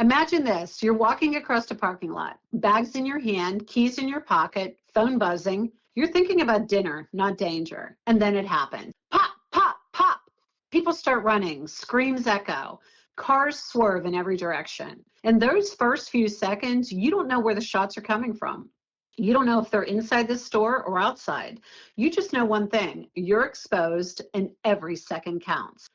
Imagine this. You're walking across a parking lot, bags in your hand, keys in your pocket, phone buzzing. You're thinking about dinner, not danger. And then it happens. Pop, pop, pop. People start running, screams echo, cars swerve in every direction. In those first few seconds, you don't know where the shots are coming from. You don't know if they're inside the store or outside. You just know one thing, you're exposed and every second counts.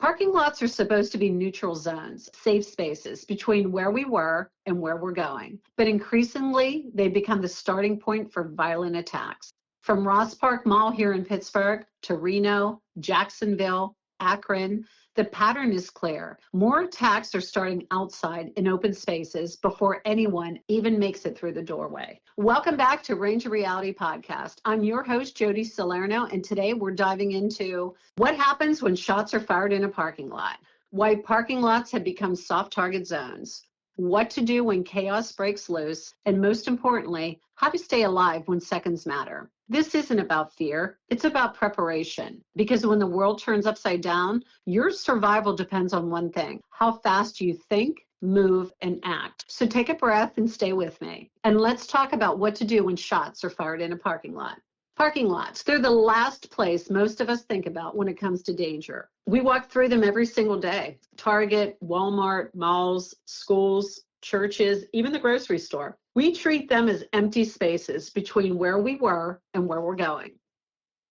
Parking lots are supposed to be neutral zones, safe spaces between where we were and where we're going. But increasingly, they become the starting point for violent attacks. From Ross Park Mall here in Pittsburgh to Reno, Jacksonville, Akron, the pattern is clear. More attacks are starting outside in open spaces before anyone even makes it through the doorway. Welcome back to Range of Reality Podcast. I'm your host, Jody Salerno, and today we're diving into what happens when shots are fired in a parking lot, why parking lots have become soft target zones, what to do when chaos breaks loose, and most importantly, how to stay alive when seconds matter. This isn't about fear, it's about preparation. Because when the world turns upside down, your survival depends on one thing, how fast you think, move, and act. So take a breath and stay with me. And let's talk about what to do when shots are fired in a parking lot. Parking lots, they're the last place most of us think about when it comes to danger. We walk through them every single day. Target, Walmart, malls, schools, churches, even the grocery store. We treat them as empty spaces between where we were and where we're going.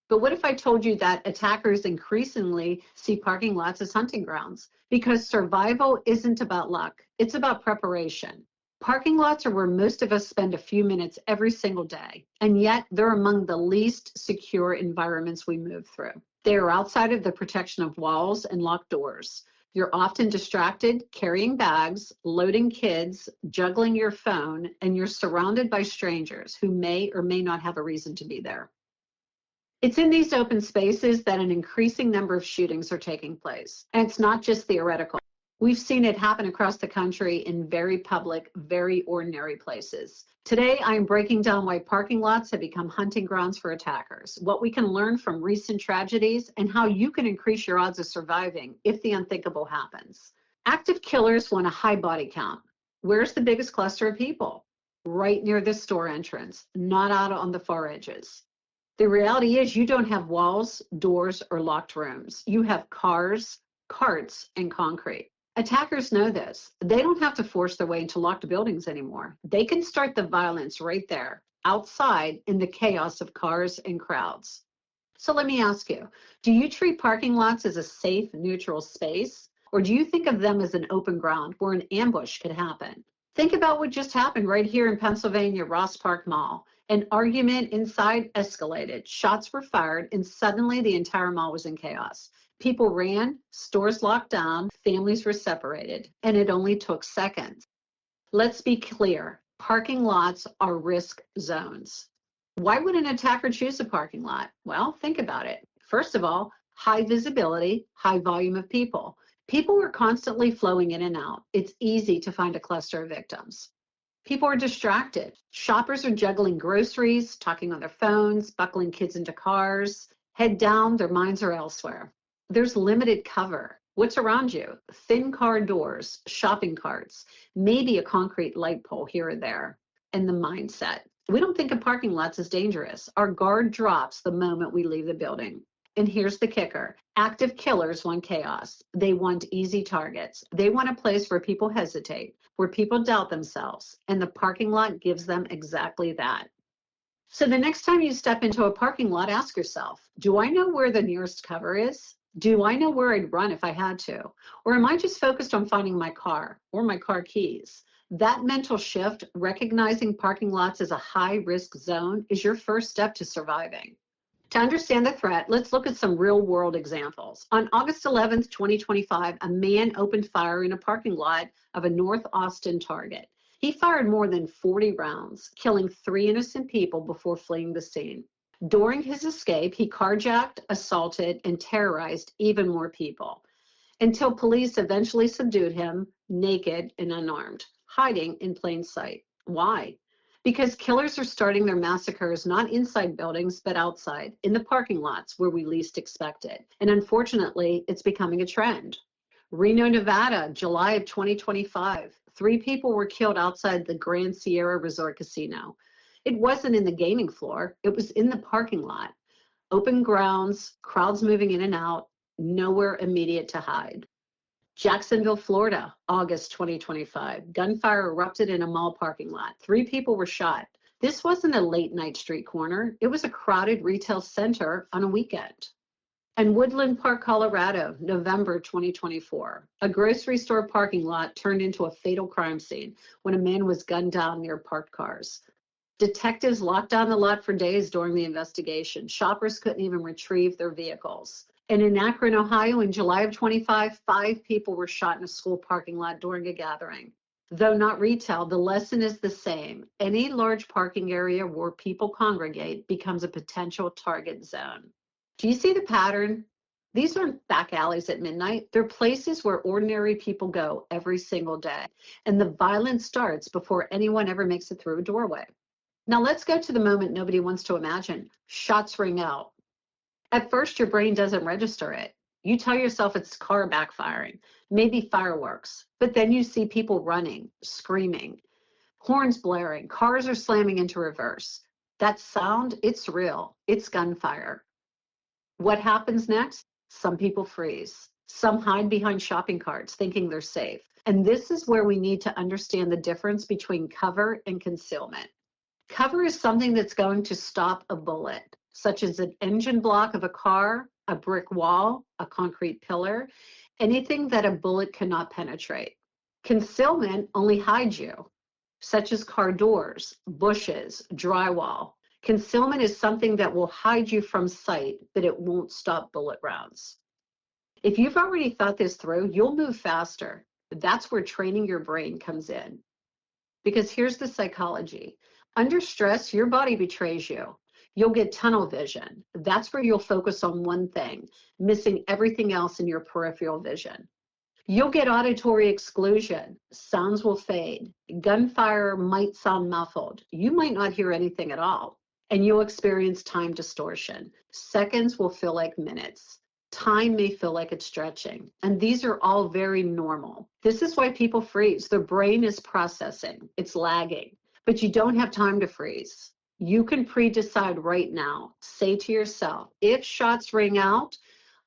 But what if I told you that attackers increasingly see parking lots as hunting grounds? Because survival isn't about luck, it's about preparation. Parking lots are where most of us spend a few minutes every single day, and yet they're among the least secure environments we move through. They are outside of the protection of walls and locked doors. You're often distracted, carrying bags, loading kids, juggling your phone, and you're surrounded by strangers who may or may not have a reason to be there. It's in these open spaces that an increasing number of shootings are taking place, and it's not just theoretical. We've seen it happen across the country in very public, very ordinary places. Today, I'm breaking down why parking lots have become hunting grounds for attackers, what we can learn from recent tragedies, and how you can increase your odds of surviving if the unthinkable happens. Active killers want a high body count. Where's the biggest cluster of people? Right near the store entrance, not out on the far edges. The reality is you don't have walls, doors, or locked rooms. You have cars, carts, and concrete. Attackers know this. They don't have to force their way into locked buildings anymore. They can start the violence right there, outside in the chaos of cars and crowds. So let me ask you, do you treat parking lots as a safe, neutral space? Or do you think of them as an open ground where an ambush could happen? Think about what just happened right here in Pennsylvania, Ross Park Mall. An argument inside escalated, shots were fired, and suddenly the entire mall was in chaos. People ran, stores locked down, families were separated, and it only took seconds. Let's be clear, parking lots are risk zones. Why would an attacker choose a parking lot? Well, think about it. First of all, high visibility, high volume of people. People are constantly flowing in and out. It's easy to find a cluster of victims. People are distracted. Shoppers are juggling groceries, talking on their phones, buckling kids into cars. Head down, their minds are elsewhere. There's limited cover. What's around you? Thin car doors, shopping carts, maybe a concrete light pole here or there. And the mindset. We don't think of parking lots as dangerous. Our guard drops the moment we leave the building. And here's the kicker. Active killers want chaos. They want easy targets. They want a place where people hesitate, where people doubt themselves. And the parking lot gives them exactly that. So the next time you step into a parking lot, ask yourself, do I know where the nearest cover is? Do I know where I'd run if I had to? Or am I just focused on finding my car or my car keys? That mental shift, recognizing parking lots as a high-risk zone, is your first step to surviving. To understand the threat, let's look at some real-world examples. On August 11th, 2025, a man opened fire in a parking lot of a North Austin Target. He fired more than 40 rounds, killing 3 innocent people before fleeing the scene. During his escape, he carjacked, assaulted, and terrorized even more people, until police eventually subdued him, naked and unarmed, hiding in plain sight. Why? Because killers are starting their massacres not inside buildings, but outside, in the parking lots where we least expect it. And unfortunately, it's becoming a trend. Reno, Nevada, July of 2025. 3 people were killed outside the Grand Sierra Resort Casino. It wasn't in the gaming floor, it was in the parking lot. Open grounds, crowds moving in and out, nowhere immediate to hide. Jacksonville, Florida, August 2025. Gunfire erupted in a mall parking lot. 3 people were shot. This wasn't a late night street corner. It was a crowded retail center on a weekend. And Woodland Park, Colorado, November 2024. A grocery store parking lot turned into a fatal crime scene when a man was gunned down near parked cars. Detectives locked down the lot for days during the investigation. Shoppers couldn't even retrieve their vehicles. And in Akron, Ohio, in July of 25, 5 people were shot in a school parking lot during a gathering. Though not retail, the lesson is the same. Any large parking area where people congregate becomes a potential target zone. Do you see the pattern? These aren't back alleys at midnight. They're places where ordinary people go every single day. And the violence starts before anyone ever makes it through a doorway. Now let's go to the moment nobody wants to imagine. Shots ring out. At first, your brain doesn't register it. You tell yourself it's car backfiring, maybe fireworks. But then you see people running, screaming, horns blaring, cars are slamming into reverse. That sound, it's real. It's gunfire. What happens next? Some people freeze. Some hide behind shopping carts thinking they're safe. And this is where we need to understand the difference between cover and concealment. Cover is something that's going to stop a bullet, such as an engine block of a car, a brick wall, a concrete pillar, anything that a bullet cannot penetrate. Concealment only hides you, such as car doors, bushes, drywall. Concealment is something that will hide you from sight, but it won't stop bullet rounds. If you've already thought this through, you'll move faster. That's where training your brain comes in. Because here's the psychology. Under stress, your body betrays you. You'll get tunnel vision. That's where you'll focus on one thing, missing everything else in your peripheral vision. You'll get auditory exclusion. Sounds will fade. Gunfire might sound muffled. You might not hear anything at all. And you'll experience time distortion. Seconds will feel like minutes. Time may feel like it's stretching. And these are all very normal. This is why people freeze. Their brain is processing. It's lagging. But you don't have time to freeze. You can pre-decide right now. Say to yourself, if shots ring out,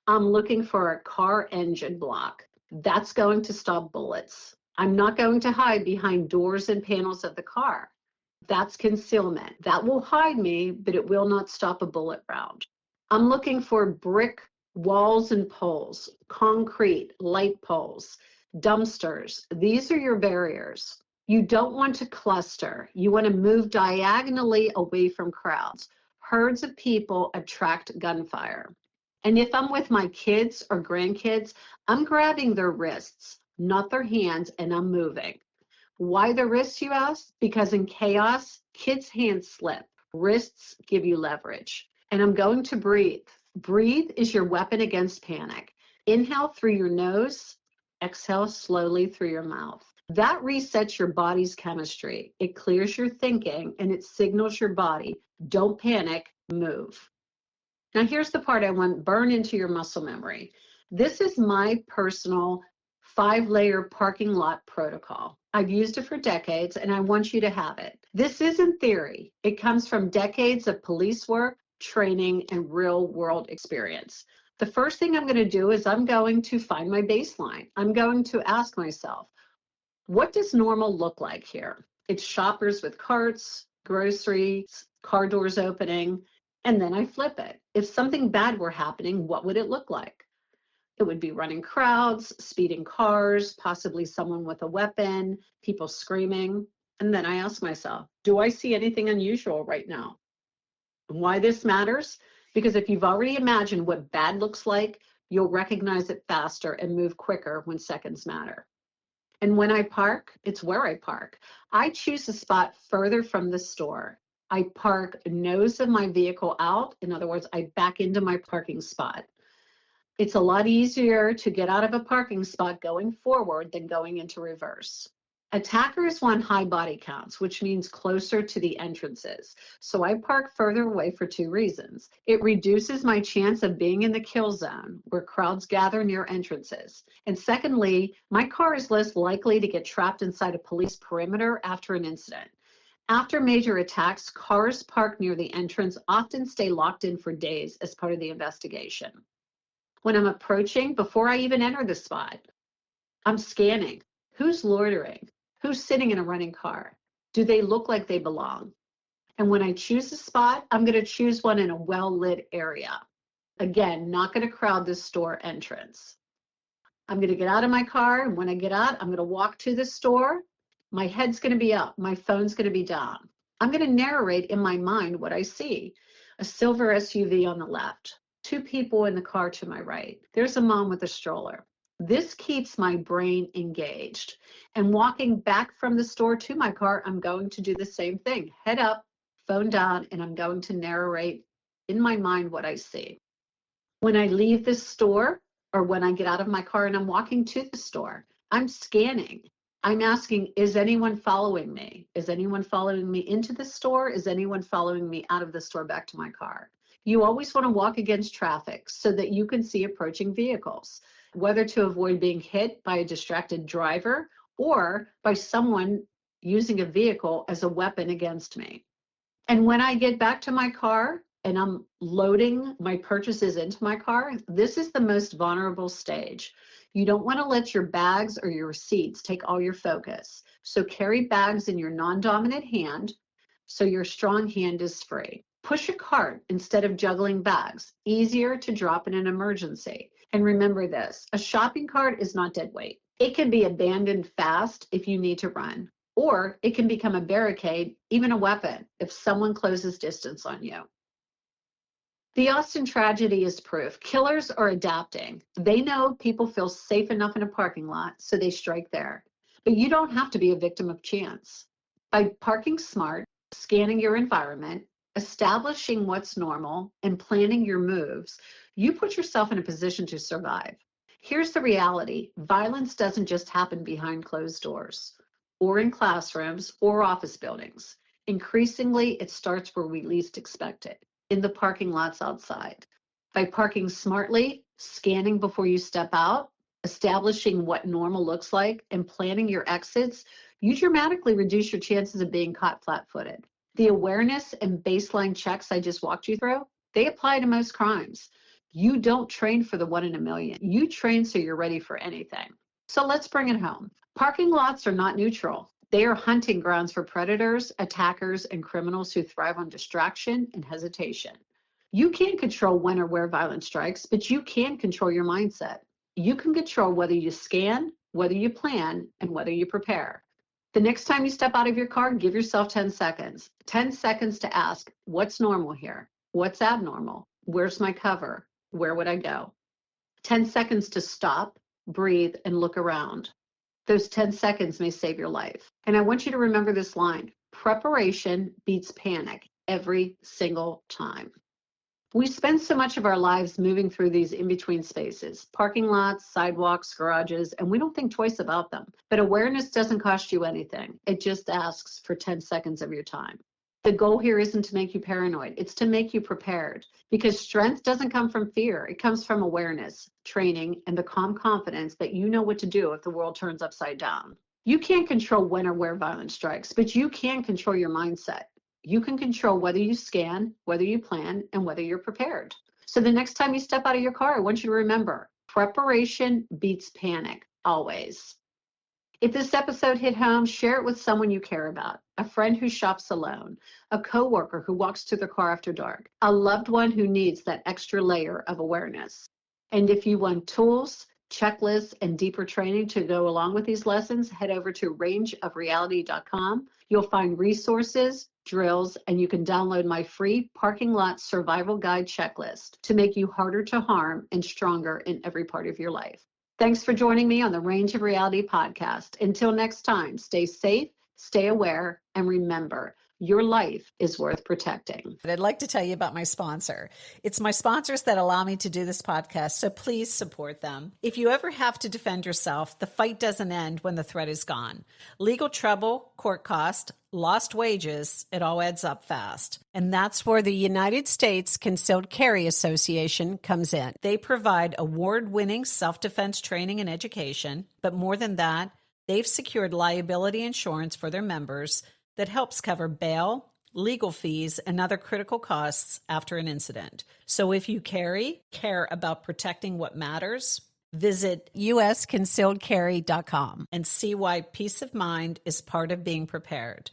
I'm looking for a car engine block. That's going to stop bullets. I'm not going to hide behind doors and panels of the car. That's concealment. That will hide me, but it will not stop a bullet round. I'm looking for brick walls and poles, concrete, light poles, dumpsters. These are your barriers. You don't want to cluster. You want to move diagonally away from crowds. Herds of people attract gunfire. And if I'm with my kids or grandkids, I'm grabbing their wrists, not their hands, and I'm moving. Why the wrists, you ask? Because in chaos, kids' hands slip. Wrists give you leverage. And I'm going to breathe. Breathe is your weapon against panic. Inhale through your nose, exhale slowly through your mouth. That resets your body's chemistry. It clears your thinking and it signals your body, don't panic, move. Now here's the part I want burn into your muscle memory. This is my personal 5-layer parking lot protocol. I've used it for decades and I want you to have it. This isn't theory. It comes from decades of police work, training, and real world experience. The first thing I'm going to do is I'm going to find my baseline. I'm going to ask myself, what does normal look like here? It's shoppers with carts, groceries, car doors opening, and then I flip it. If something bad were happening, what would it look like? It would be running crowds, speeding cars, possibly someone with a weapon, people screaming. And then I ask myself, do I see anything unusual right now? Why this matters? Because if you've already imagined what bad looks like, you'll recognize it faster and move quicker when seconds matter. And when I park, it's where I park. I choose a spot further from the store. I park nose of my vehicle out. In other words, I back into my parking spot. It's a lot easier to get out of a parking spot going forward than going into reverse. Attackers want high body counts, which means closer to the entrances. So I park further away for two reasons. It reduces my chance of being in the kill zone where crowds gather near entrances. And secondly, my car is less likely to get trapped inside a police perimeter after an incident. After major attacks, cars parked near the entrance often stay locked in for days as part of the investigation. When I'm approaching, before I even enter the spot, I'm scanning. Who's loitering? Who's sitting in a running car? Do they look like they belong? And when I choose a spot, I'm going to choose one in a well-lit area. Again, not going to crowd this store entrance. I'm going to get out of my car, and when I get out, I'm going to walk to the store. My head's going to be up. My phone's going to be down. I'm going to narrate in my mind what I see. A silver SUV on the left. Two people in the car to my right. There's a mom with a stroller. This keeps my brain engaged. And walking back from the store to my car, I'm going to do the same thing. Head up, phone down, and I'm going to narrate in my mind what I see. When I leave the store, or when I get out of my car and I'm walking to the store, I'm scanning. I'm asking, is anyone following me? Is anyone following me into the store? Is anyone following me out of the store back to my car? You always want to walk against traffic so that you can see approaching vehicles, whether to avoid being hit by a distracted driver or by someone using a vehicle as a weapon against me. And when I get back to my car and I'm loading my purchases into my car, this is the most vulnerable stage. You don't want to let your bags or your receipts take all your focus. So carry bags in your non-dominant hand so your strong hand is free. Push a cart instead of juggling bags. Easier to drop in an emergency. And remember this, a shopping cart is not dead weight. It can be abandoned fast if you need to run, or it can become a barricade, even a weapon, if someone closes distance on you. The Austin tragedy is proof. Killers are adapting. They know people feel safe enough in a parking lot, so they strike there. But you don't have to be a victim of chance. By parking smart, scanning your environment, establishing what's normal, and planning your moves, you put yourself in a position to survive. Here's the reality. Violence doesn't just happen behind closed doors, or in classrooms, or office buildings. Increasingly, it starts where we least expect it, in the parking lots outside. By parking smartly, scanning before you step out, establishing what normal looks like, and planning your exits, you dramatically reduce your chances of being caught flat-footed. The awareness and baseline checks I just walked you through, they apply to most crimes. You don't train for the 1 in a million. You train so you're ready for anything. So let's bring it home. Parking lots are not neutral. They are hunting grounds for predators, attackers, and criminals who thrive on distraction and hesitation. You can't control when or where violence strikes, but you can control your mindset. You can control whether you scan, whether you plan, and whether you prepare. The next time you step out of your car, give yourself 10 seconds. 10 seconds to ask, what's normal here? What's abnormal? Where's my cover? Where would I go? 10 seconds to stop, breathe, and look around. Those 10 seconds may save your life. And I want you to remember this line: preparation beats panic every single time. We spend so much of our lives moving through these in-between spaces, parking lots, sidewalks, garages, and we don't think twice about them. But awareness doesn't cost you anything. It just asks for 10 seconds of your time. The goal here isn't to make you paranoid. It's to make you prepared, because strength doesn't come from fear. It comes from awareness, training, and the calm confidence that you know what to do if the world turns upside down. You can't control when or where violence strikes, but you can control your mindset. You can control whether you scan, whether you plan, and whether you're prepared. So the next time you step out of your car, I want you to remember, preparation beats panic, always. If this episode hit home, share it with someone you care about, a friend who shops alone, a coworker who walks to their car after dark, a loved one who needs that extra layer of awareness. And if you want tools, checklists, and deeper training to go along with these lessons, head over to rangeofreality.com. You'll find resources, drills, and you can download my free parking lot survival guide checklist to make you harder to harm and stronger in every part of your life. Thanks for joining me on the Range of Reality podcast. Until next time, stay safe, stay aware, and remember, Your life is worth protecting. I'd like to tell you about my sponsor. It's my sponsors that allow me to do this podcast, so please support them. If you ever have to defend yourself, the fight doesn't end when the threat is gone. Legal trouble, court cost, lost wages, it all adds up fast. And that's where the United States Concealed Carry Association comes in. They provide award-winning self-defense training and education, but more than that, they've secured liability insurance for their members that helps cover bail, legal fees, and other critical costs after an incident. So if you care about protecting what matters, visit usconcealedcarry.com and see why peace of mind is part of being prepared.